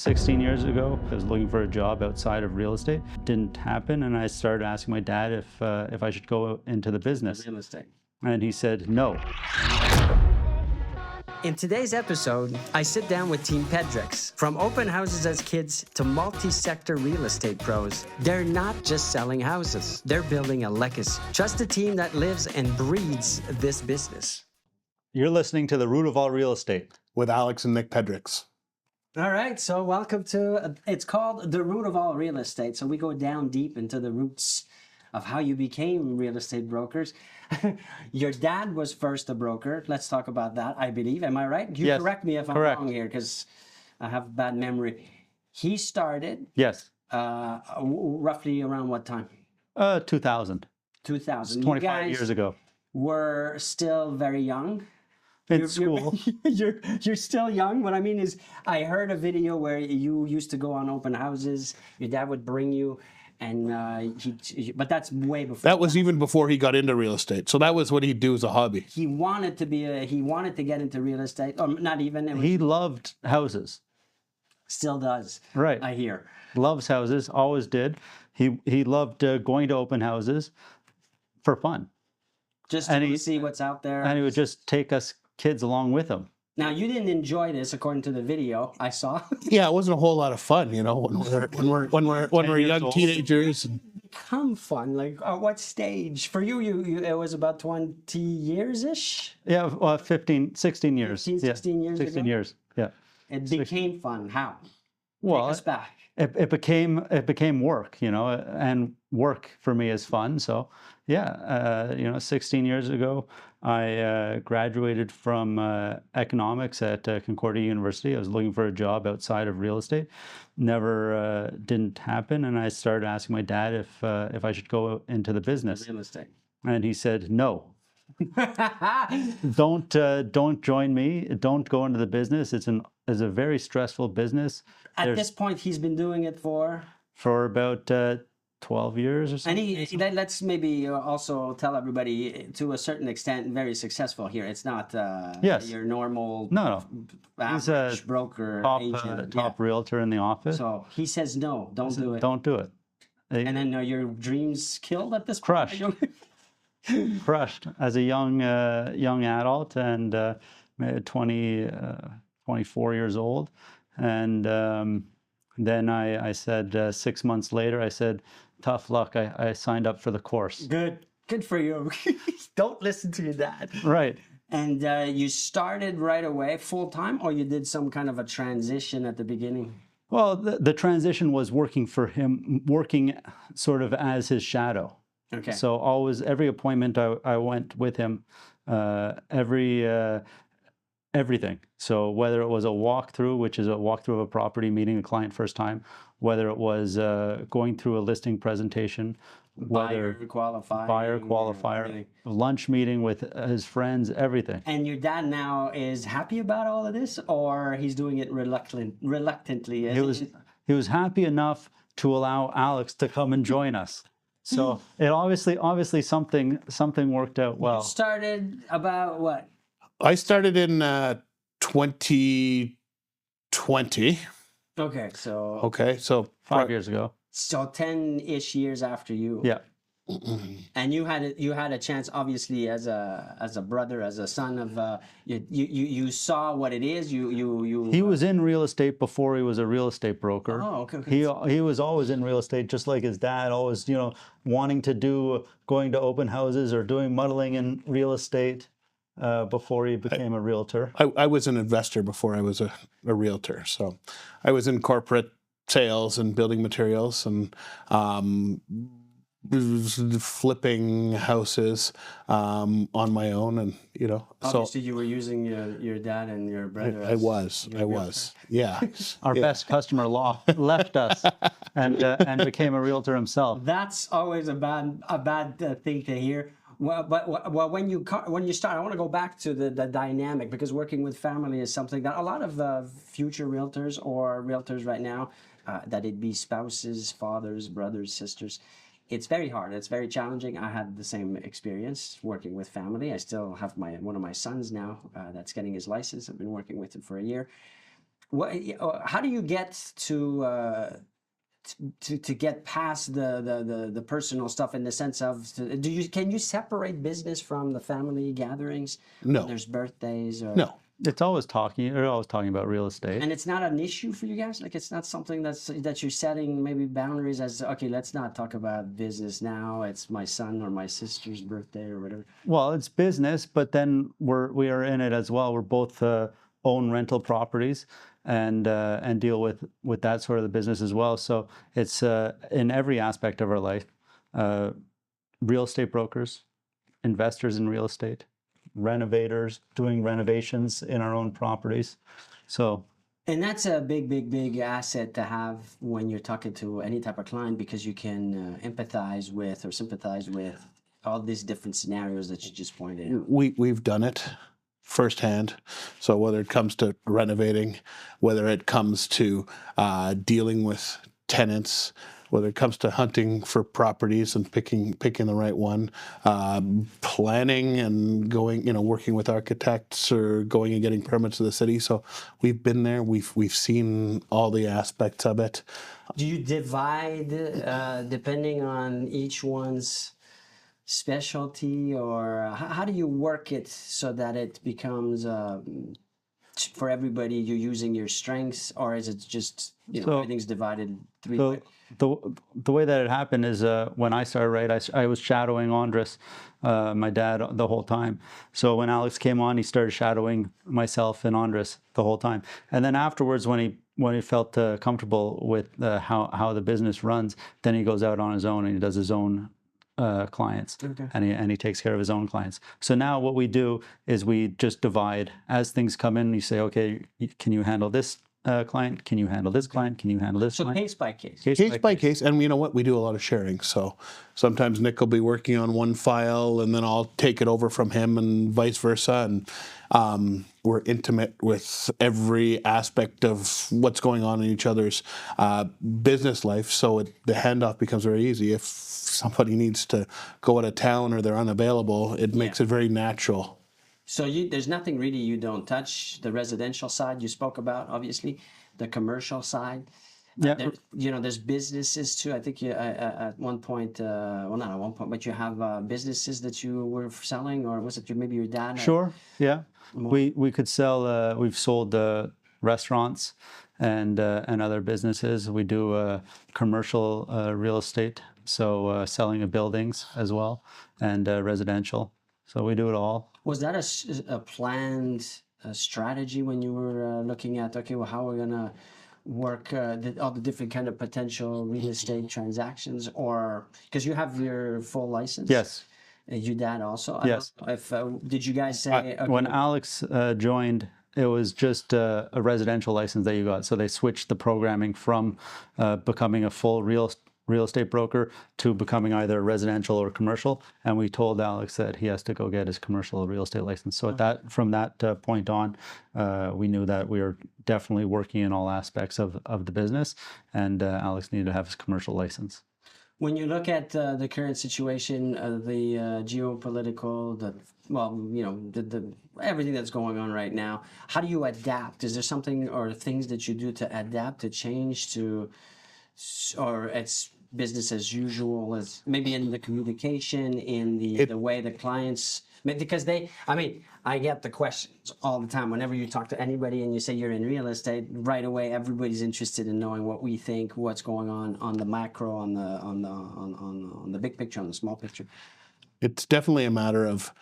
16 years ago, I was looking for a job outside of real estate. Didn't happen, and I started asking my dad if I should go into the business. Real estate. And he said no. In today's episode, I sit down with Team Pedriks. From open houses as kids to multi-sector real estate pros, they're not just selling houses, they're building a legacy. Trust a team that lives and breathes this business. You're listening to The Root of All Real Estate with Alex and Nick Pedriks. All right, so welcome to, it's called The Root of All Real Estate. So we go down deep into the roots of how you became real estate brokers. Your dad was first a broker. Let's talk about that, I believe. Am I right? You Yes, correct me if I'm wrong here, because I have bad memory. He started Yes. roughly around what time? 2000. 2000. 25 years ago. Were still very young. In school. You're still young. What I mean is, I heard a video where you used to go on open houses. Your dad would bring you, and but that's way before. That was even before he got into real estate. So that was what he'd do as a hobby. He wanted to get into real estate, or not even. He loved houses. Still does. Right. I hear. Loves houses. Always did. He loved going to open houses for fun. Just to see what's out there. And he would just take us kids along with him. Now, you didn't enjoy this, according to the video I saw. Yeah, it wasn't a whole lot of fun, you know, when we're young teenagers. Become fun. Like, at what stage? For you, it was about 20 years-ish? Yeah, 16 years. 15, 16 years 16 ago? years, yeah. It became fun. How? Well, Take us back. It became work, you know, and work for me is fun. So, yeah, 16 years ago, I graduated from economics at Concordia University. I was looking for a job outside of real estate. Never didn't happen, and I started asking my dad if I should go into the business. Real estate. And he said no. Don't join me. Don't go into the business. It's a very stressful business. At this point, he's been doing it for about 12 years or something. And let's maybe also tell everybody, to a certain extent, very successful here. It's not your normal He's broker, agent. Top realtor in the office. So he says no, don't do it. Don't do it. And then your dreams killed at this crushed. point? Crushed as a young adult, and 24 years old. And then I said 6 months later, I said, tough luck. I signed up for the course. Good for you. Don't listen to your dad. Right. And you started right away full time, or you did some kind of a transition at the beginning? Well, the transition was working for him, working sort of as his shadow. Okay. So always, every appointment I went with him, everything. So whether it was a walkthrough, which is a walkthrough of a property, meeting a client first time, whether it was going through a listing presentation, buyer qualifier, lunch meeting with his friends, everything. And your dad now is happy about all of this, or he's doing it reluctantly? He was happy enough to allow Alex to come and join us. So it obviously something worked out well. You started about what? I started in 2020. Okay, so 5 years ago. So 10-ish years after you. Yeah. And you had a chance, obviously, as a brother, as a son of you saw what it is. He was in real estate before he was a real estate broker. Oh, okay. He was always in real estate, just like his dad, always, wanting to going to open houses or doing modeling in real estate before he became a realtor. I was an investor before I was a realtor. So I was in corporate sales and building materials and flipping houses on my own, and obviously you were using your dad and your brother. I was, yeah. Our best customer left us and became a realtor himself. That's always a bad thing to hear. Well, but when you start, I want to go back to the dynamic, because working with family is something that a lot of future realtors or realtors right now, that it be spouses, fathers, brothers, sisters, it's very hard. It's very challenging. I had the same experience working with family. I still have one of my sons now that's getting his license. I've been working with him for a year. What, how do you get to get past the personal stuff in the sense of can you separate business from the family gatherings? No. When there's birthdays or No. It's always talking. They're always talking about real estate. and it's not an issue for you guys. Like it's not something that you're setting maybe boundaries as okay, let's not talk about business now. It's my son or my sister's birthday or whatever. Well, it's business, but then we are in it as well. We're both own rental properties and deal with that sort of the business as well. So it's in every aspect of our life. Real estate brokers, investors in real estate, renovators, doing renovations in our own properties. So. And that's a big asset to have when you're talking to any type of client because you can empathize with or sympathize with all these different scenarios that you just pointed out. We've done it firsthand. So whether it comes to renovating, whether it comes to dealing with tenants, whether it comes to hunting for properties and picking the right one, planning and going, working with architects or going and getting permits to the city. So we've been there. We've seen all the aspects of it. Do you divide depending on each one's specialty, or how do you work it so that it becomes for everybody? You're using your strengths, or is it just everything's divided three? So the way that it happened is when I started, right, I was shadowing Andres, my dad, the whole time. So when Alex came on, he started shadowing myself and Andres the whole time. And then afterwards, when he felt comfortable with how the business runs, then he goes out on his own and he does his own clients, Okay. and he takes care of his own clients. So now what we do is we just divide as things come in. You say, okay, can you handle this client? Can you handle this client? Can you handle this So client? case by case. Case by case, and you know what? We do a lot of sharing. So sometimes Nick will be working on one file, and then I'll take it over from him, and vice versa. And we're intimate with every aspect of what's going on in each other's business life. So the handoff becomes very easy. If somebody needs to go out of town or they're unavailable, it makes it very natural. So there's nothing really you don't touch. The residential side you spoke about, obviously, the commercial side. Yeah. There's businesses too. I think you at one point, well, not at one point, but you have businesses that you were selling, or was it maybe your dad? Sure. Yeah. We could sell. We've sold restaurants and other businesses. We do commercial real estate, so selling of buildings as well, and residential. So we do it all. Was that a planned strategy when you were looking at, okay, well, how are we going to work all the different kind of potential real estate transactions, or because you have your full license? Yes. Your dad also? Yes. If did you guys say... okay, when Alex joined, it was just a residential license that you got. So they switched the programming from becoming a full real estate broker to becoming either residential or commercial, and we told Alex that he has to go get his commercial real estate license. So from that point on, we knew that we were definitely working in all aspects of the business, and Alex needed to have his commercial license. When you look at the current situation, the geopolitical, the everything that's going on right now, how do you adapt? Is there something or things that you do to adapt, to change, or it's business as usual, as maybe in the communication, in the way the clients, because I get the questions all the time whenever you talk to anybody and you say you're in real estate, right away everybody's interested in knowing what we think, what's going on the macro, on the big picture, on the small picture. It's definitely a matter of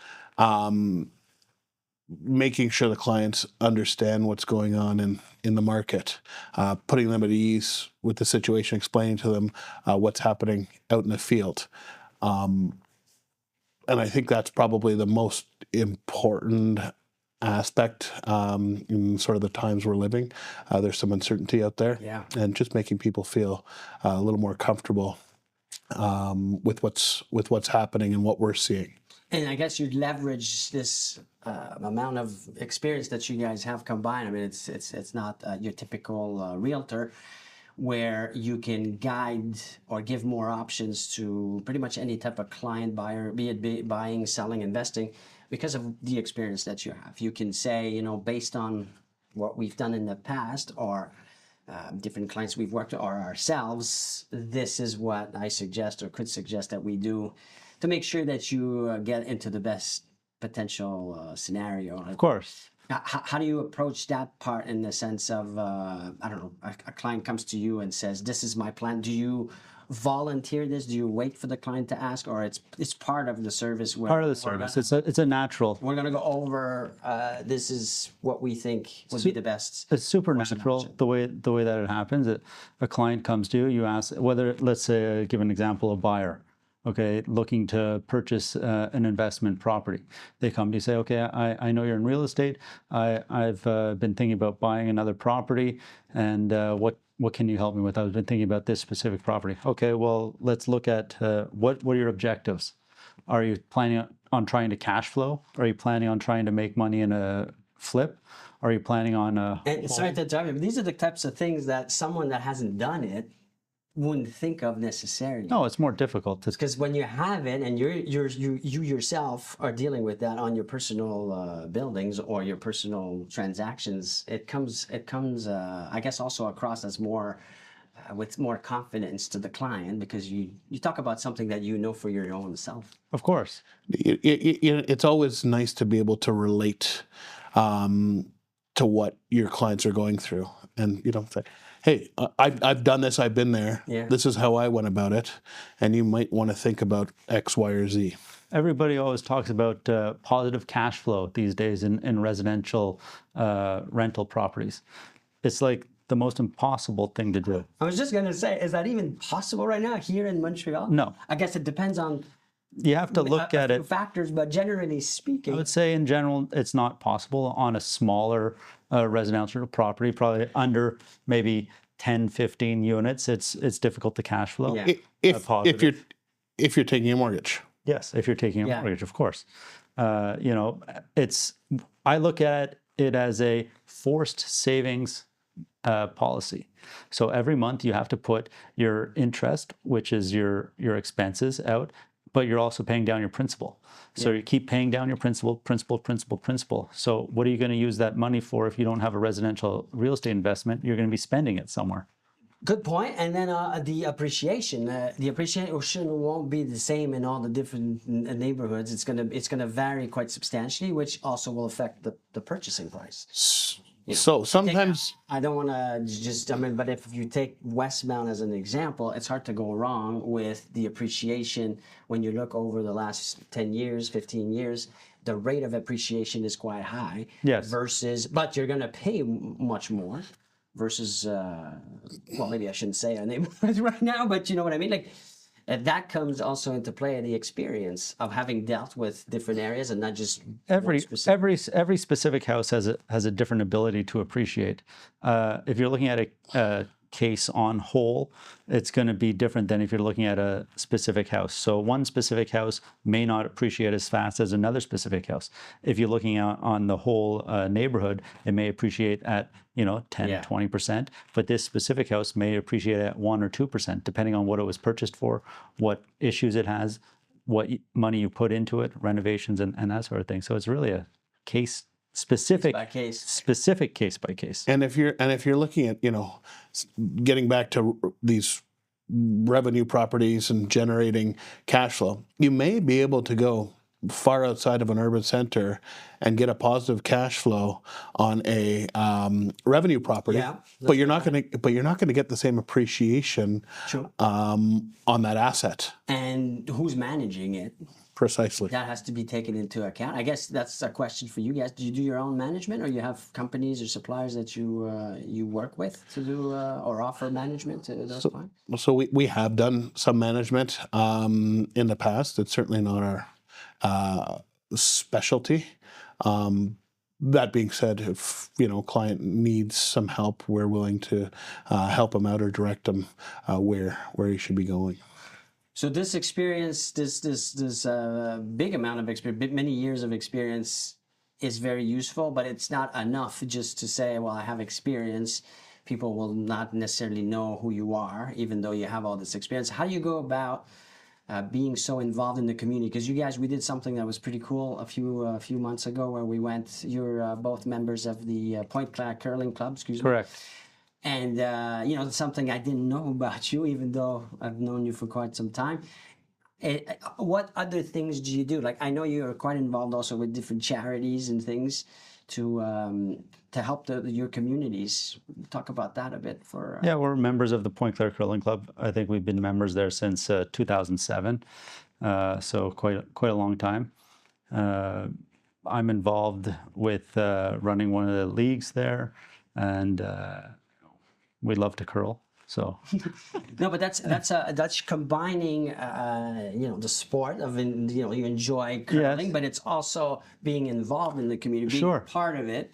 making sure the clients understand what's going on in the market, putting them at ease with the situation, explaining to them what's happening out in the field. And I think that's probably the most important aspect in sort of the times we're living. There's some uncertainty out there, and just making people feel a little more comfortable with what's happening and what we're seeing. And I guess you leverage this amount of experience that you guys have combined. I mean, it's not your typical realtor, where you can guide or give more options to pretty much any type of client, buyer, be it buying, selling, investing, because of the experience that you have. You can say, based on what we've done in the past, or different clients we've worked with, or ourselves, this is what I suggest or could suggest that we do to make sure that you get into the best potential scenario. Of course. How do you approach that part in the sense of, I don't know, a client comes to you and says, this is my plan. Do you volunteer this? Do you wait for the client to ask, or it's part of the service? Where Part of the service. It's a natural. we're going to go over, this is what we think would be the best. It's supernatural the way that it happens. A client comes to you, you ask whether, let's say, give an example, a buyer, okay, looking to purchase an investment property. They come to you, say, okay, I know you're in real estate. I've been thinking about buying another property, and what can you help me with? I've been thinking about this specific property. Okay, well, let's look at what are your objectives? Are you planning on trying to cash flow? Are you planning on trying to make money in a flip? Are you planning on And sorry to interrupt you, but these are the types of things that someone that hasn't done it wouldn't think of necessarily. No, it's more difficult. Because when you have it and you yourself are dealing with that on your personal buildings or your personal transactions, it comes I guess also across as more with more confidence to the client, because you talk about something that you know for your own self. Of course. It's always nice to be able to relate to what your clients are going through, and say, hey, I've done this, I've been there. Yeah. This is how I went about it, and you might want to think about X, Y, or Z. Everybody always talks about positive cash flow these days in residential rental properties. It's like the most impossible thing to do. I was just going to say, is that even possible right now here in Montreal? No. I guess it depends on You have to look at it. factors, but generally speaking, I would say in general, it's not possible on a smaller residential property, probably under maybe 10, 15 units. It's difficult to cash flow. Yeah. If you're taking a mortgage. Yes, if you're taking a Yeah. mortgage, of course. I look at it as a forced savings policy. So every month you have to put your interest, which is your expenses, out, but you're also paying down your principal. So you keep paying down your principal. So what are you going to use that money for if you don't have a residential real estate investment? You're going to be spending it somewhere. good point. And then the appreciation won't be the same in all the different neighborhoods. It's gonna vary quite substantially, which also will affect the purchasing price. So sometimes I don't want to but if you take Westmount as an example, it's hard to go wrong with the appreciation when you look over the last 10 years, 15 years. The rate of appreciation is quite high. Yes. But you're going to pay much more versus, well, maybe I shouldn't say a neighborhood right now, but you know what I mean? Like, that comes also into play, the experience of having dealt with different areas and not just Every specific. specific house has a different ability to appreciate. If you're looking at a case on whole, it's going to be different than if you're looking at a specific house. So one specific house may not appreciate as fast as another specific house. If you're looking out on the whole neighborhood, it may appreciate at 10, 20%, but this specific house may appreciate at 1 or 2%, depending on what it was purchased for, what issues it has, what money you put into it, renovations, and that sort of thing. So it's really a specific case by case. And if you're looking at getting back to these revenue properties and generating cash flow, you may be able to go far outside of an urban center and get a positive cash flow on a revenue property, but you're not going to get the same appreciation on that asset. And who's managing it? Precisely. That has to be taken into account. I guess that's a question for you guys. Do you do your own management, or you have companies or suppliers that you work with to do or offer management to those clients? So we have done some management in the past. It's certainly not our specialty. That being said, if client needs some help, we're willing to help them out or direct them where he should be going. So this experience, this big amount of experience, many years of experience, is very useful, but it's not enough just to say, well, I have experience. People will not necessarily know who you are, even though you have all this experience. How do you go about being so involved in the community, because you guys, we did something that was pretty cool a few months ago where we went. You're both members of the Point Claire Curling Club, excuse me. Correct. And you know, something I didn't know about you, even though I've known you for quite some time. What other things do you do? Like, I know you're quite involved also with different charities and things to help your communities. Talk about that a bit. For Yeah, we're members of the Point Claire Curling Club. I think we've been members there since 2007, so quite a long time. I'm involved with running one of the leagues there, and we love to curl. So no, but that's combining you know, the sport of, you know, you enjoy curling, yes, but it's also being involved in the community, being sure, part of it,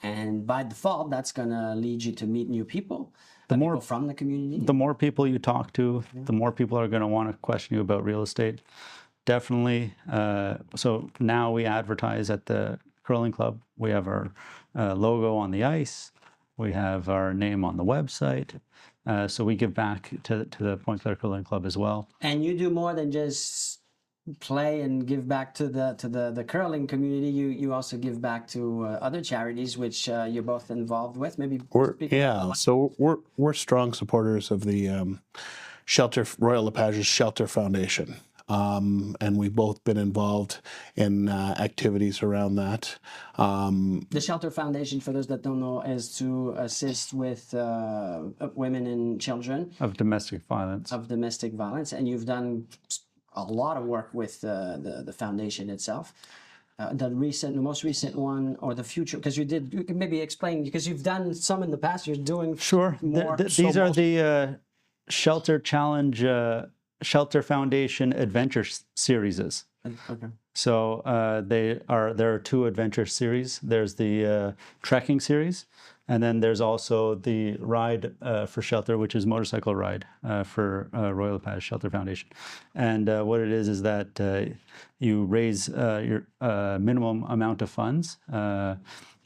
and by default that's gonna lead you to meet new people. The more people from the community, the more people you talk to, the more people are going to want to question you about real estate. Definitely. So now we advertise at the curling club. We have our logo on the ice. We have our name on the website. So we give back to the Point Claire Curling Club as well. and you do more than just play and give back to the curling community. You also give back to other charities, which you're both involved with. Maybe So we're strong supporters of the Royal LePage's Shelter Foundation. And we've both been involved in activities around that. The Shelter Foundation, for those that don't know, is to assist with women and children Of domestic violence. And you've done a lot of work with the foundation itself. The most recent one, or the future, because you can maybe explain, because you've done some in the past. You're doing Sure. more. These are the Shelter Challenge, Shelter Foundation Adventure Series. Okay. So there are two adventure series. There's the trekking series, and then there's also the ride for shelter, which is motorcycle ride for Royal LePage Shelter Foundation. And what it is that you raise your minimum amount of funds.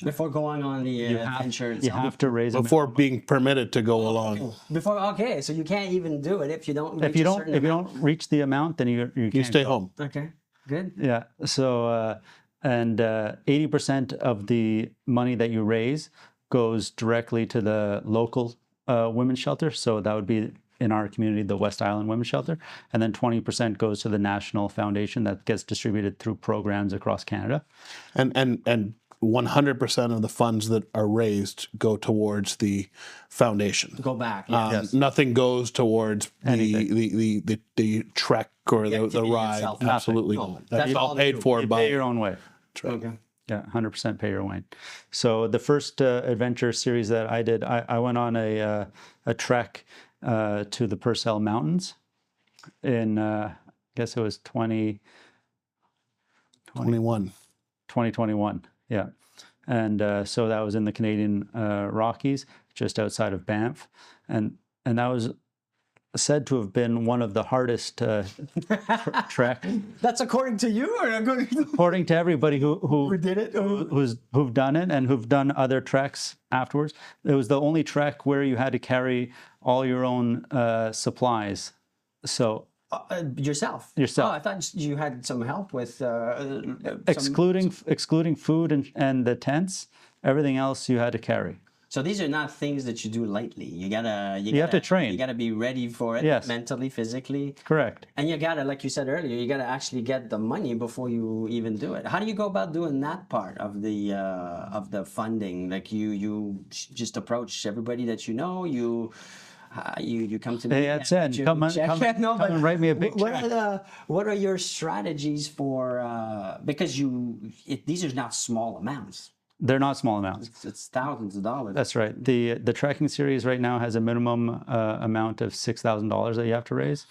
Before going on the adventure itself. You have to raise before being permitted to go along. Okay, so you can't even do it if you don't. If you don't reach the amount, then you can't stay go. home. Okay, good. Yeah. So and 80% of the money that you raise goes directly to the local women's shelter. So that would be, in our community, the West Island Women's Shelter, and then 20% goes to the national foundation that gets distributed through programs across Canada. And 100% of the funds that are raised go towards the foundation. Go back. Yeah. Yes. Nothing goes towards the trek or the ride. itself. Absolutely. No, That's all all paid for You by pay your own way. Okay. Yeah, 100% pay your way. So the first adventure series that I did, I went on a trek to the Purcell Mountains in, I guess it was 2021. Yeah. And so that was in the Canadian Rockies, just outside of Banff. And that was said to have been one of the hardest trek. That's according to you, or According to everybody who did it, who've done it and who've done other treks afterwards. It was the only trek where you had to carry all your own supplies. So yourself. Yourself. Oh, I thought you had some help with excluding food and the tents, everything else you had to carry. So these are not things that you do lightly. You have to train. You gotta be ready for it, Yes. mentally, physically. Correct. And you gotta, like you said earlier, you gotta actually get the money before you even do it. How do you go about doing that part of the funding? Like you just approach everybody that you know. You come to me. Hey, Etienne, come and write me a big check. What are your strategies for? Because these are not small amounts. They're not small amounts. It's thousands of dollars. That's right. The trekking series right now has a minimum amount of $6,000 that you have to raise,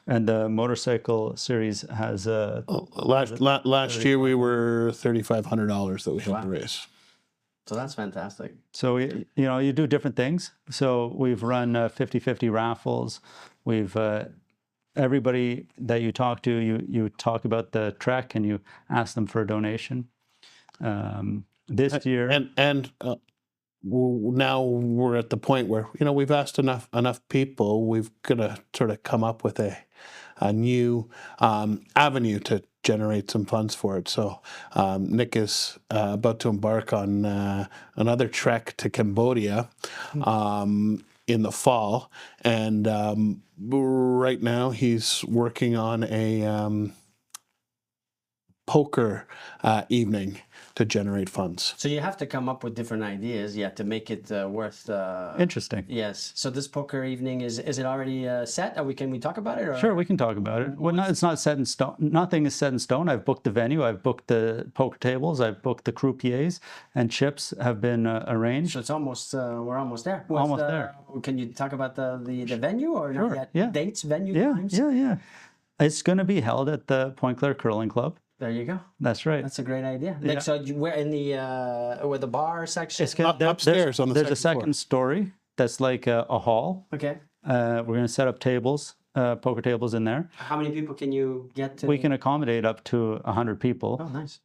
and the motorcycle series has last year we were $3,500 that we had to raise. So that's fantastic. So you do different things. So we've run 50-50 raffles. We've everybody that you talk to, you talk about the trek and you ask them for a donation. This year, and now we're at the point where we've asked enough people. We've got to sort of come up with a new avenue to generate some funds for it. So Nick is about to embark on another trek to Cambodia in the fall, and right now he's working on a poker evening to generate funds. So you have to come up with different ideas, to make it worth. Interesting. Yes. So this poker evening is it already set? Can we talk about it? Or? Sure, we can talk about it. Well, it's not set in stone. Nothing is set in stone. I've booked the venue. I've booked the poker tables. I've booked the croupiers, and chips have been arranged. So it's almost we're almost there. Almost there. Can you talk about the venue or Sure, not yet? yeah. Dates, venue, Yeah, times? yeah. It's going to be held at the Point Claire Curling Club. There you go. That's right. That's a great idea. Yeah. So we're in the where the bar section. It's gonna, Upstairs on the there's a second second story that's like a hall. Okay. We're going to set up tables, poker tables in there. How many people can you get to? We can accommodate up to 100 people. Oh, nice.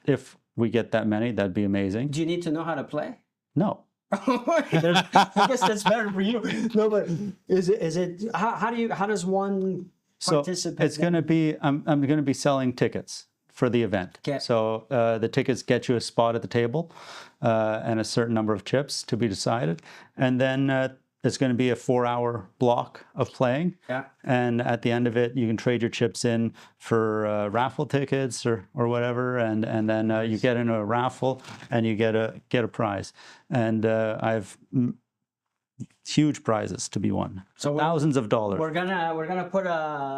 If we get that many, that'd be amazing. Do you need to know how to play? No. I guess that's better for you. No, but is it? How does one participate? It's going to be. I'm going to be selling tickets for the event. Okay. So the tickets get you a spot at the table and a certain number of chips to be decided, and then it's going to be a 4-hour block of playing. Yeah. And at the end of it, you can trade your chips in for raffle tickets or whatever, and then you get in a raffle and you get a prize. And I've huge prizes to be won. So thousands of dollars. We're gonna put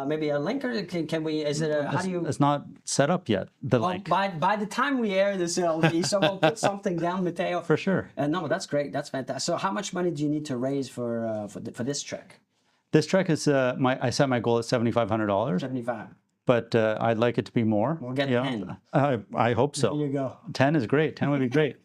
maybe a link, or can we? Is it a? How do you? It's not set up yet. The link. By the time we air this, it'll be, so we'll put something down, Matteo. For sure. No, that's great. That's fantastic. So, how much money do you need to raise for this trek? This trek is I set my goal at $7,500, 75. but I'd like it to be more. We'll get 10. I hope so. There you go. 10 is great. 10 would be great.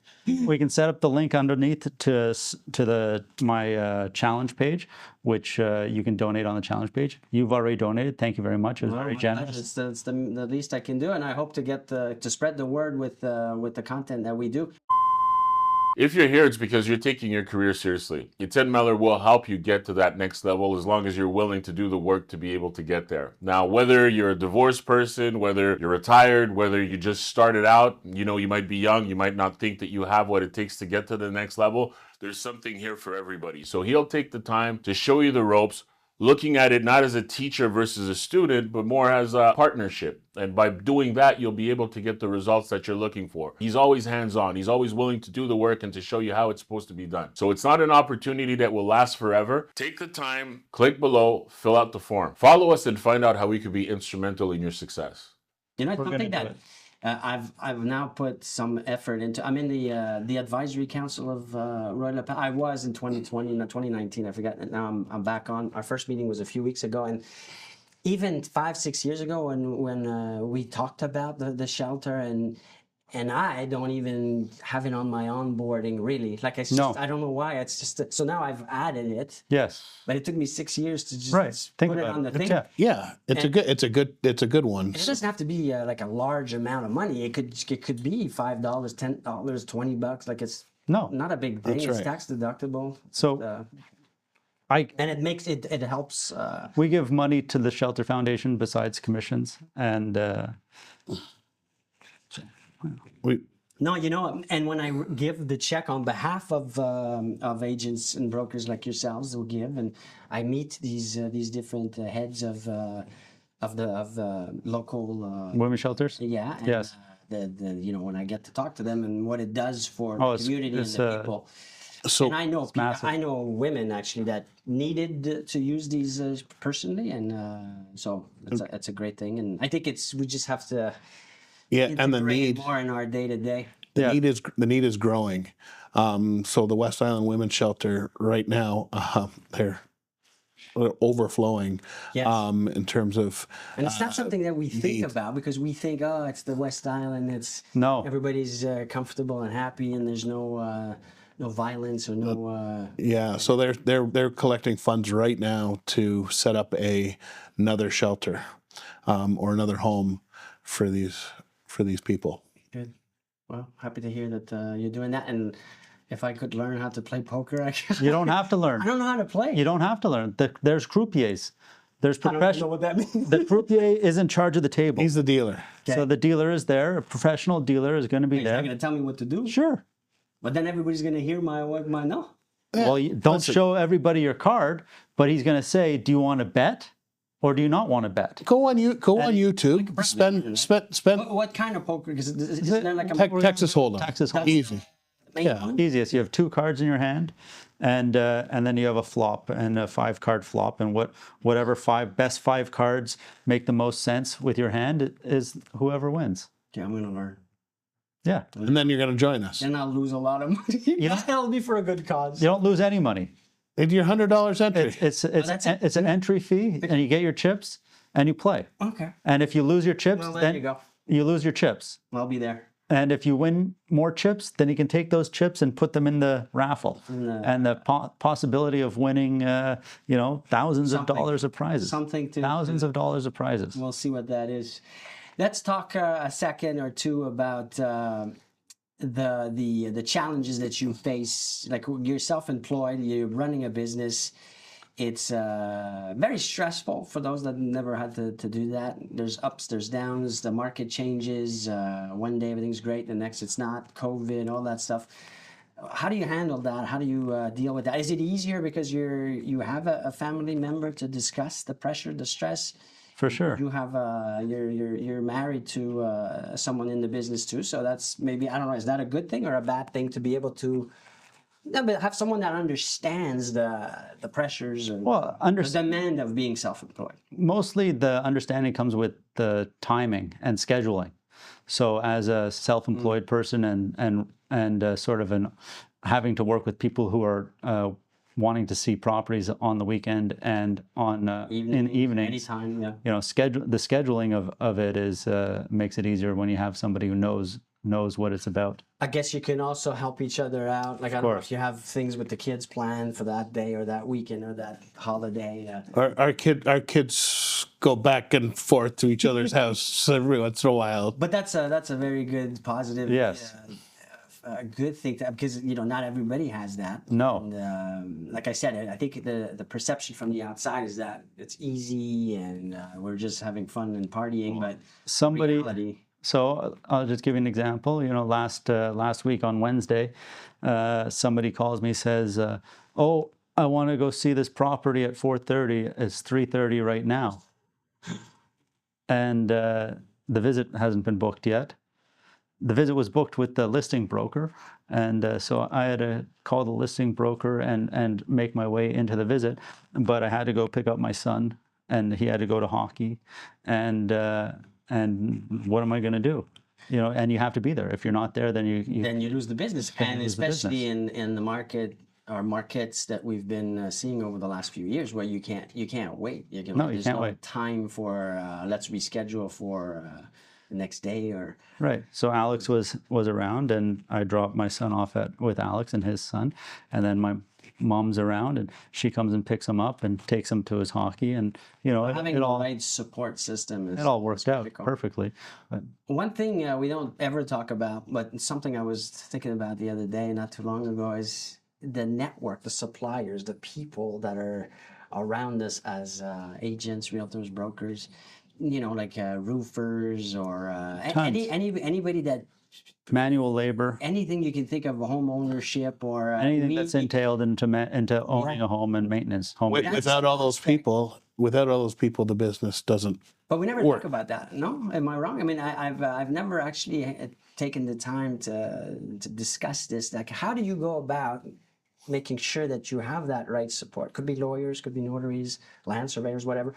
We can set up the link underneath to my challenge page, which you can donate on the challenge page. You've already donated. Thank you very much. It was very generous. It's the least I can do, and I hope to get to spread the word with the content that we do. If you're here, it's because you're taking your career seriously. Etienne Mellor will help you get to that next level as long as you're willing to do the work to be able to get there. Now, whether you're a divorced person, whether you're retired, whether you just started out, you might be young, you might not think that you have what it takes to get to the next level, there's something here for everybody. So he'll take the time to show you the ropes, looking at it not as a teacher versus a student, but more as a partnership. And by doing that, you'll be able to get the results that you're looking for. He's always hands-on. He's always willing to do the work and to show you how it's supposed to be done. So it's not an opportunity that will last forever. Take the time, click below, fill out the form. Follow us and find out how we could be instrumental in your success. Something that I've now put some effort into. I'm in the advisory council of Royal LePage. I was in 2020, not 2019. I forgot. Now I'm back on. Our first meeting was a few weeks ago, and even 5-6 years ago when we talked about the shelter, and I don't even have it on my onboarding really. Like I don't know why. It's just so now I've added it. Yes. But it took me 6 years to just Think put it about on the it. thing. Yeah, it's a good one. It doesn't have to be like a large amount of money. It could be $5, $10, $20. Like it's not a big thing. That's It's right. tax deductible. So And it helps. we give money to the Shelter Foundation besides commissions, and No, and when I give the check on behalf of agents and brokers like yourselves, who give, and I meet these different heads of the local women's shelters. yeah, and, Yes. when I get to talk to them and what it does for Oh, the community and it's, the people. So And massive. I know women actually that needed to use these personally, and so it's a great thing. And I think we just have to and the integrate need more in our day to day. the need is growing. So the West Island Women's Shelter right now, they're overflowing Yes. in terms of And it's not something that we think need. about because we think, oh, it's the West Island. It's No. everybody's comfortable and happy, and there's no violence or no. yeah. So they're collecting funds right now to set up another shelter or another home for these people. Good. Well, happy to hear that you're doing that. And if I could learn how to play poker, You don't have to learn. I don't know how to play. You don't have to learn. There's croupiers. There's I don't know professional. what that means. The croupier is in charge of the table. He's the dealer. So the dealer is there. A professional dealer is going to be He's not there. going to tell me what to do. Sure. But then everybody's going to hear my no. Well, you don't show everybody your card, but he's going to say, "Do you want to bet, or do you not want to bet?" Go on YouTube. Spend What kind of poker? Because isn't there like a Texas Hold'em. Texas Hold'em. Easy. yeah. Easiest. You have 2 cards in your hand, and then you have a flop and a 5-card flop, and whatever best 5 cards make the most sense with your hand is whoever wins. Okay, I'm going to learn. Yeah, And then you're going to join us. Then I'll lose a lot of money. That'll be for a good cause. you don't lose any money. And your $100 entry. It's an entry fee, and you get your chips and you play. Okay. And if you lose your chips, Well, there then you go. you lose your chips. I'll be there. And if you win more chips, then you can take those chips and put them in the raffle. And the possibility of winning, thousands of dollars of prizes. Thousands of dollars of prizes. We'll see what that is. Let's talk a second or two about the challenges that you face. Like you're self-employed, you're running a business. It's very stressful for those that never had to do that. There's ups, there's downs. The market changes. One day everything's great, the next it's not. COVID, all that stuff. How do you handle that? How do you deal with that? Is it easier because you have a family member to discuss the pressure, the stress? For sure. You have you're married to someone in the business too, so that's maybe, I don't know, is that a good thing or a bad thing to be able to have someone that understands the pressures and the demand of being self-employed? Mostly the understanding comes with the timing and scheduling. So as a self-employed person and sort of having to work with people who are wanting to see properties on the weekend and on in evenings, anytime, yeah. The scheduling of it is makes it easier when you have somebody who knows what it's about. I guess you can also help each other out. Like, I don't know if you have things with the kids planned for that day or that weekend or that holiday. Our kids go back and forth to each other's house every once in a while. But that's a very good positive. Yes. A good thing because not everybody has that. No. And like I said, I think the perception from the outside is that it's easy and we're just having fun and partying, but reality. So I'll just give you an example. Last week on Wednesday, somebody calls me, says, "Oh, I want to go see this property at 4:30. It's 3:30 right now," and the visit hasn't been booked yet. The visit was booked with the listing broker, and so I had to call the listing broker and make my way into the visit. But I had to go pick up my son, and he had to go to hockey, and what am I going to do? And you have to be there. If you're not there, then you lose the business, and especially in the market or markets that we've been seeing over the last few years, where you can't wait. There's no time for let's reschedule for the next day or right. So Alex was around, and I dropped my son off with Alex and his son, and then my mom's around, and she comes and picks him up and takes him to his hockey, and having the right support system it all worked out perfectly. But one thing we don't ever talk about, but something I was thinking about the other day, not too long ago, is the network, the suppliers, the people that are around us as agents, realtors, brokers. Like roofers or anybody that manual labor, anything you can think of, home ownership or anything that's entailed into owning a home and maintenance. Without all those people, the business doesn't. But we never work. talk about that. No, am I wrong? I mean, I've never actually taken the time to discuss this. Like, how do you go about making sure that you have that right support? Could be lawyers, could be notaries, land surveyors, whatever.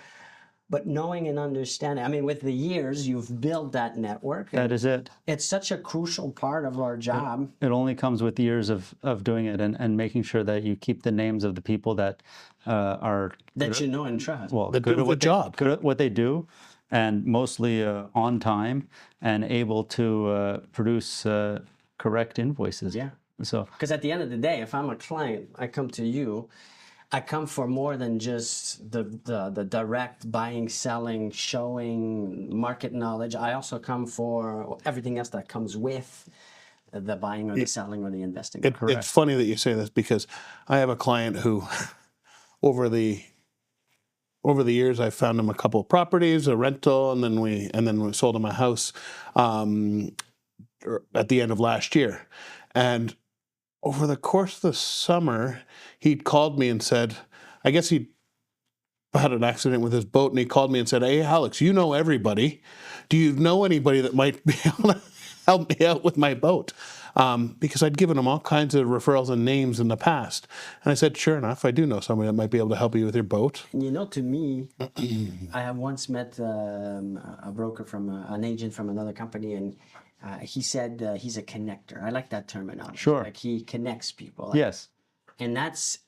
But knowing and understanding, I mean, with the years, you've built that network. That is it. It's such a crucial part of our job. It only comes with years of doing it and making sure that you keep the names of the people that are... That you know and trust. Well, good at good at what they do, and mostly on time, and able to produce correct invoices. Yeah. So, because at the end of the day, if I'm a client, I come to you, I come for more than just the direct buying, selling, showing, market knowledge. I also come for everything else that comes with the buying or the selling or the investing. It's funny that you say this, because I have a client who, over the over the years, I found him a couple of properties, a rental, and then we sold him a house at the end of last year. And over the course of the summer, he called me and said, I guess he had an accident with his boat, and he called me and said, "Hey, Alex, you know everybody. Do you know anybody that might be able to help me out with my boat?" Because I'd given him all kinds of referrals and names in the past. And I said, "Sure enough, I do know somebody that might be able to help you with your boat." You know, to me, I have once met a broker an agent from another company, and he said he's a connector. I like that terminology. Sure. Like he connects people. Yes. And that's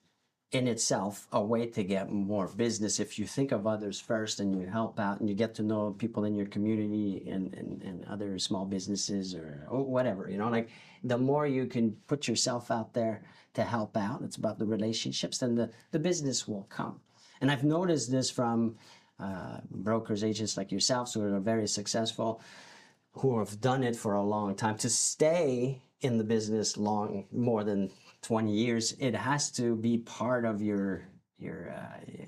in itself a way to get more business. If you think of others first and you help out and you get to know people in your community and other small businesses or whatever, you know, like the more you can put yourself out there to help out, it's about the relationships, then the business will come. And I've noticed this from brokers, agents like yourselves who are very successful, who have done it for a long time. To stay in the business more than 20 years, it has to be part of your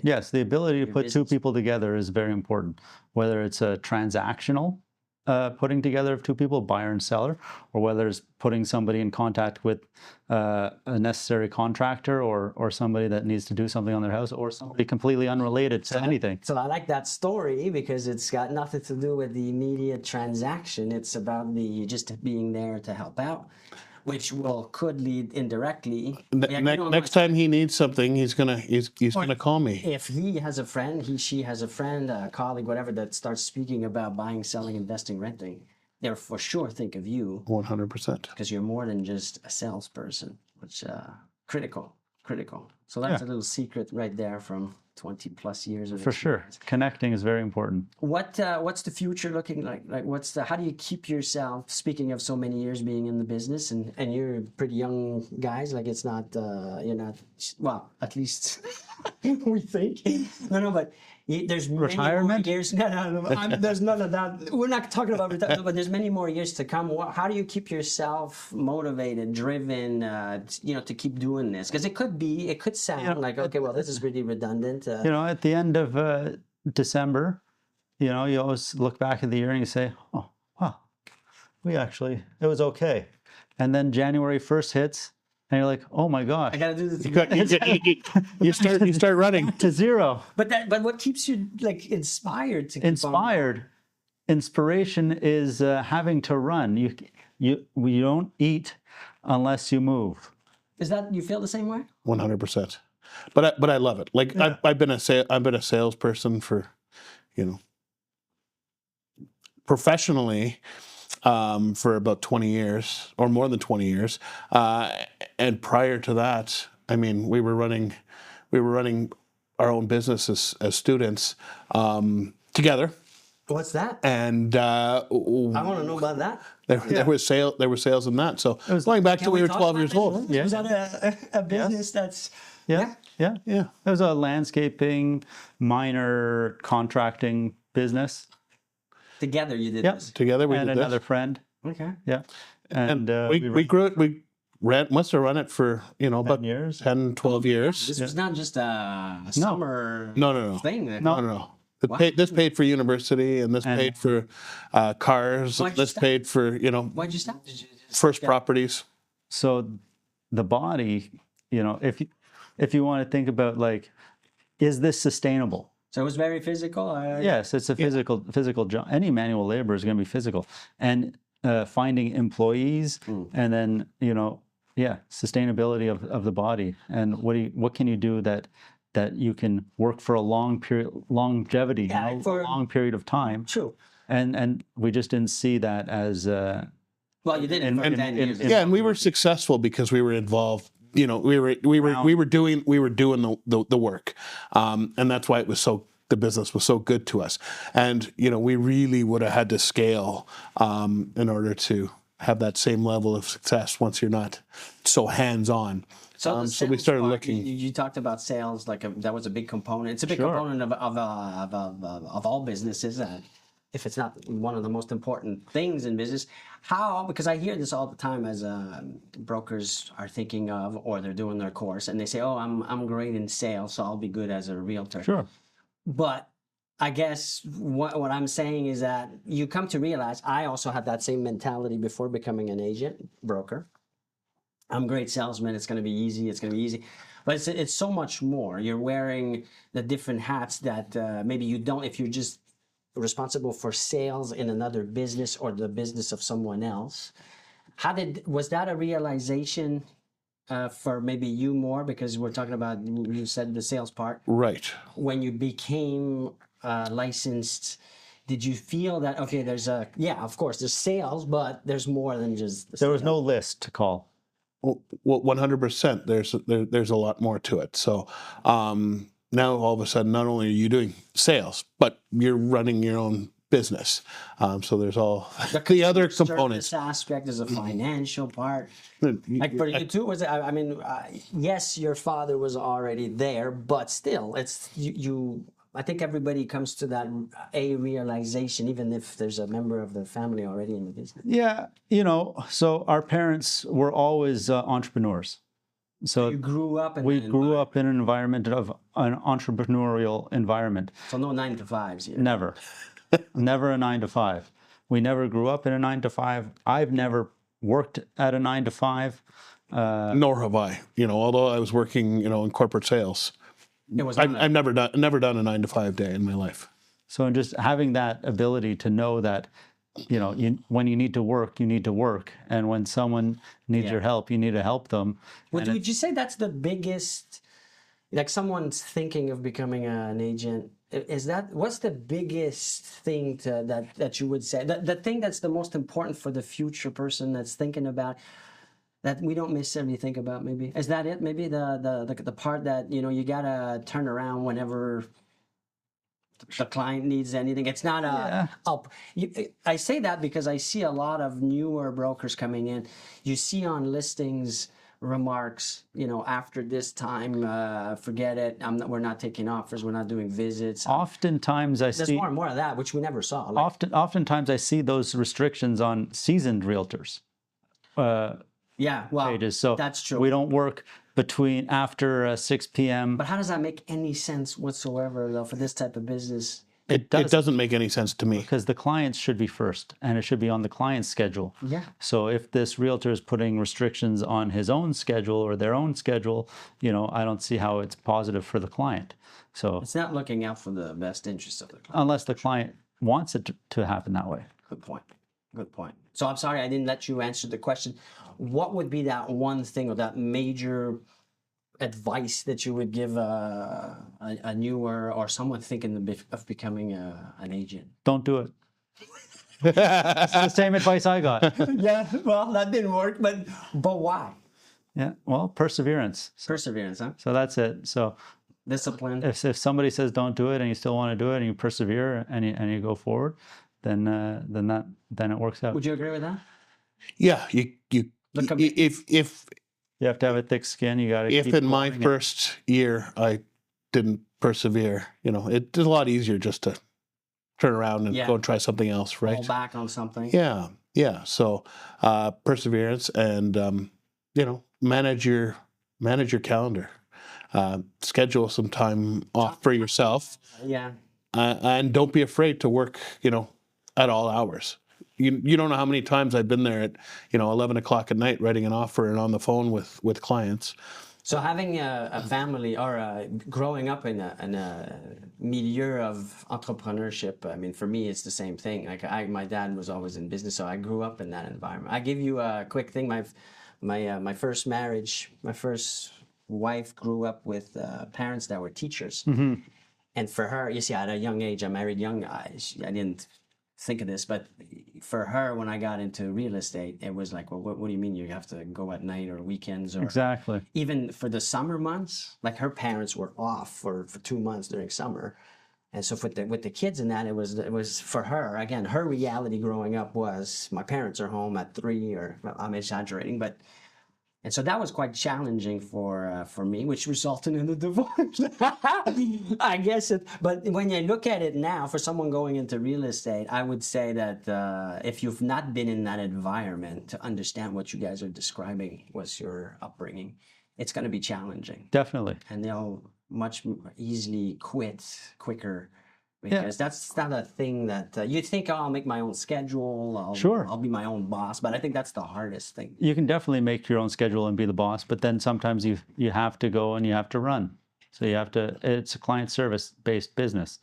Yes, the ability to put two business. people together is very important, whether it's a transactional putting together of two people, buyer and seller, or whether it's putting somebody in contact with a necessary contractor or somebody that needs to do something on their house, or somebody completely unrelated to anything. So I like that story because it's got nothing to do with the immediate transaction. It's about just being there to help out, which could lead indirectly. Next time he needs something, he's gonna call me. If he has a friend, she has a friend, a colleague, whatever, that starts speaking about buying, selling, investing, renting, they'll for sure think of you 100%. because you're more than just a salesperson, which critical. So that's a little secret right there from 20 plus years of For sure, experience. connecting is very important. What's the future looking like? Like how do you keep yourself, speaking of so many years being in the business, and you're pretty young guys, like it's not, you're not, well, at least we think. No, but there's Retirement? many more years. No, there's none of that. We're not talking about retirement, but there's many more years to come. How do you keep yourself motivated, driven, to keep doing this? Because it could sound like, okay, well, this is pretty redundant. At the end of December, you always look back at the year and you say, "Oh, wow, it was okay." And then January 1st hits, and you're like, "Oh my gosh, I gotta do this. You start running. to zero." But what keeps you like inspired to keep Inspired. Inspiration is having to run. You don't eat unless you move. Is that you feel the same way? 100%. But I love it. Like I've been a salesperson for, professionally, for about 20 years or more than 20 years. And prior to that, I mean, we were running our own business as students together. What's that? And I want to know about that. there was sales in that. So going back to we were 12 years old. Yeah. Was that a business that's Yeah. It was a landscaping, minor contracting business. together you did this? Together we And did another this. friend. Okay. Yeah. And we grew it. We must have run it for about 10, 12 years. This was not just a summer No. thing. No. This paid for university, and this paid for cars. This paid for Why'd you stop? Did you just first properties. So the body, if you want to think about like, is this sustainable? So it was very physical. Yes, it's a physical job. Any manual labor is going to be physical, and finding employees, and then sustainability of the body, and what can you do that you can work for a longevity, for a long period of time. True. And we just didn't see that as Well, you did it for 10 years. Yeah, and we were successful because we were involved. We were doing the work, and that's why the business was so good to us. And we really would have had to scale in order to have that same level of success once you're not so hands-on. So we started part, looking. You talked about sales, that was a big component. It's a big component of all businesses. If it's not one of the most important things in business, because I hear this all the time as brokers are thinking of, or they're doing their course, and they say, "Oh, I'm great in sales, so I'll be good as a realtor." Sure. But I guess what I'm saying is that you come to realize I also had that same mentality before becoming an agent, broker. I'm a great salesman. It's going to be easy. It's going to be easy. But it's so much more. You're wearing the different hats that maybe you don't if you're just responsible for sales in another business or the business of someone else. Was that a realization for maybe you more, because we're talking about, you said the sales part. Right. When you became licensed, did you feel that, okay, of course, there's sales, but there's more than just the There was sales? no list to call. Well, 100%. There's a lot more to it. So now all of a sudden, not only are you doing sales, but you're running your own business. So there's all the other components. This aspect is a financial part. Like for you too, I mean, yes, your father was already there, but still, it's you. I think everybody comes to that realization, even if there's a member of the family already in the business. Yeah, so our parents were always entrepreneurs. So you grew up in we grew up in an environment of an entrepreneurial environment. So no 9 to 5s here. Never. Never a 9 to 5. We never grew up in a 9 to 5. I've never worked at a 9 to 5. Nor have I. Although I was working, in corporate sales. I've never done a 9 to 5 day in my life. So just having that ability to know that, when you need to work, you need to work, and when someone needs your help, you need to help them. Would you say that's the biggest? Like someone's thinking of becoming an agent. What's the biggest thing that you would say? The thing that's the most important for the future person that's thinking about, that we don't necessarily think about, maybe? Is that it? Maybe the part that, you gotta turn around whenever the client needs anything. It's not I say that because I see a lot of newer brokers coming in. You see on listings remarks, after this time, forget it. We're not taking offers. We're not doing visits. Oftentimes There's more and more of that, which we never saw. Oftentimes I see those restrictions on seasoned realtors. Pages. So that's true. We don't work after 6 p.m. But how does that make any sense whatsoever, though, for this type of business? It doesn't make any sense to me. Because the clients should be first, and it should be on the client's schedule. Yeah. So if this realtor is putting restrictions on his own schedule or their own schedule, I don't see how it's positive for the client. So it's not looking out for the best interest of the client. Unless the client wants it to happen that way. Good point. Good point. So I'm sorry I didn't let you answer the question. What would be that one thing or that major advice that you would give a newer or someone thinking of becoming an agent? Don't do it. It's the same advice I got. Yeah, well, that didn't work, but why? Yeah, well, perseverance. Perseverance, huh? So that's it. So discipline. If somebody says don't do it and you still want to do it and you persevere and you go forward, then it works out. Would you agree with that? Yeah, if you have to have a thick skin, you got to. If in my first year I didn't persevere, it's a lot easier just to turn around and go and try something else, right? Fall back on something. Yeah. So perseverance and manage your calendar, schedule some time off for yourself. Yeah. And don't be afraid to work, at all hours. You don't know how many times I've been there at 11 o'clock at night writing an offer and on the phone with clients. So having a family or growing up in a milieu of entrepreneurship, I mean, for me, it's the same thing. Like my dad was always in business, so I grew up in that environment. I give you a quick thing. My first marriage, my first wife grew up with parents that were teachers. Mm-hmm. And for her, you see, at a young age, I married young. I didn't think of this, but for her, when I got into real estate, it was like, well, what do you mean you have to go at night or weekends? Or exactly. Even for the summer months, like her parents were off for 2 months during summer. And so with the kids and that, it was for her, again, her reality growing up was my parents are home at 3, or I'm exaggerating, but. And so that was quite challenging for me, which resulted in a divorce. I guess but when you look at it now, for someone going into real estate, I would say that if you've not been in that environment to understand what you guys are describing was your upbringing, it's going to be challenging. Definitely. And easily quit quicker. Because that's not a thing that you think, oh, I'll make my own schedule. Sure. I'll be my own boss. But I think that's the hardest thing. You can definitely make your own schedule and be the boss, but then sometimes you have to go and you have to run. So you have to. It's a client service based business,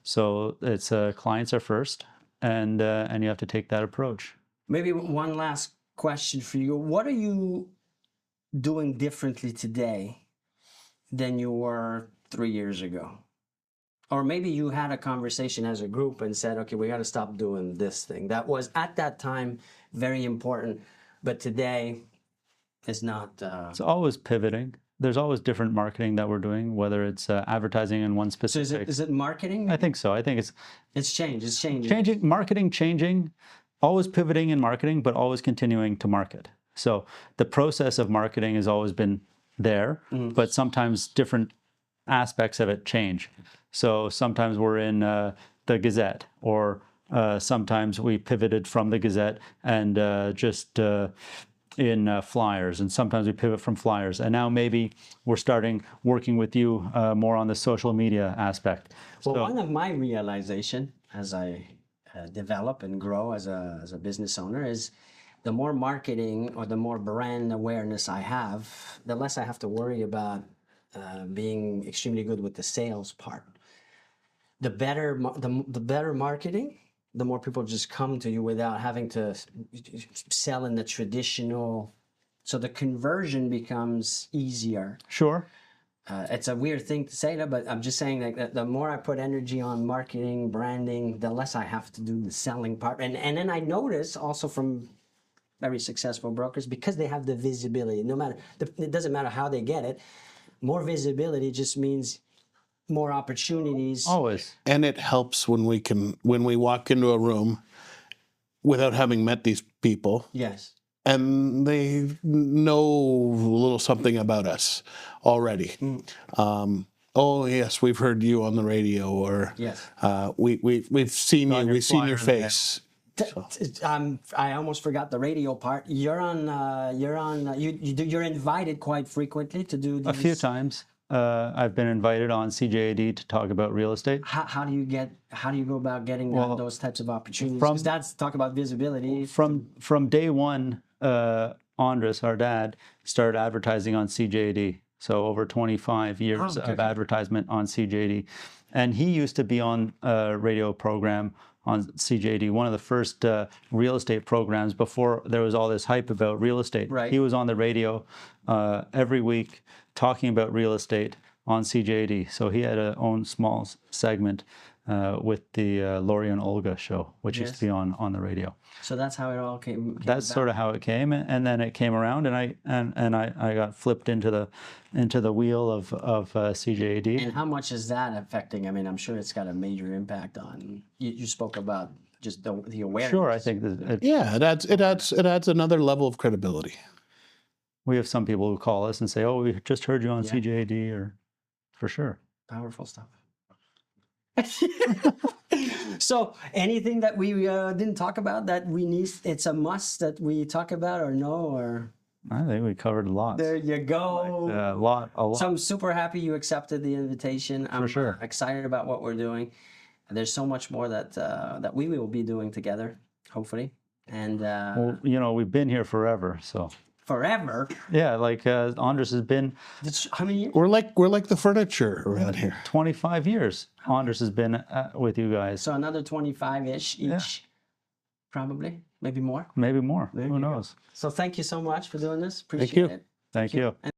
so it's clients are first, and you have to take that approach. Maybe one last question for you. What are you doing differently today than you were 3 years ago? Or maybe you had a conversation as a group and said, okay, we got to stop doing this thing. That was at that time very important, but today is not. It's always pivoting. There's always different marketing that we're doing, whether it's advertising in one specific. So is it marketing? I think so. I think It's changed. It's changing. changing, marketing changing, always pivoting in marketing, but always continuing to market. So the process of marketing has always been there, but sometimes different aspects of it change. So sometimes we're in the Gazette, or sometimes we pivoted from the Gazette and just in flyers, and sometimes we pivot from flyers. And now maybe we're starting working with you more on the social media aspect. Well, one of my realization as I develop and grow as a business owner is the more marketing or the more brand awareness I have, the less I have to worry about being extremely good with the sales part. The better marketing, the more people just come to you without having to sell in the traditional. So the conversion becomes easier. Sure. It's a weird thing to say that, but I'm just saying that the more I put energy on marketing, branding, the less I have to do the selling part. And then I notice also from very successful brokers, because they have the visibility, it doesn't matter how they get it, more visibility just means more opportunities. Always. And it helps when we walk into a room without having met these people. Yes. And they know a little something about us already. Oh yes, we've heard you on the radio, or yes, we've seen you, we've seen your face. I almost forgot the radio part. You're invited quite frequently to do these. A few times. I've been invited on CJAD to talk about real estate. How do you go about getting those types of opportunities? Because that's talk about visibility. From day one, Andres, our dad, started advertising on CJAD. So over 25 years of advertisement on CJAD. And he used to be on a radio program on CJAD, one of the first real estate programs before there was all this hype about real estate. Right. He was on the radio every week talking about real estate on CJAD. So he had his own small segment with the Lori and Olga show, which used to be on the radio. So that's how it all came That's about. sort of how it came, and then it came around, and I got flipped into the wheel of CJAD. And how much is that affecting? I mean, I'm sure it's got a major impact on. You spoke about just the awareness. Sure, I think that it adds another level of credibility. We have some people who call us and say, "Oh, we just heard you on CJAD," or for sure. Powerful stuff. So anything that we didn't talk about that we need, it's a must that we talk about, or no, or I think we covered a lot. there you go. A lot. So I'm super happy you accepted the invitation. I'm For sure. excited about what we're doing. There's so much more that we will be doing together, hopefully. And Well, we've been here forever, so. forever. Yeah, like Andres has been How many years? We're like the furniture around here. 25 years. Andres has been with you guys. So another 25-ish each, probably, maybe more. Maybe more. There Who you go. knows? So thank you so much for doing this. Appreciate it. Thank you.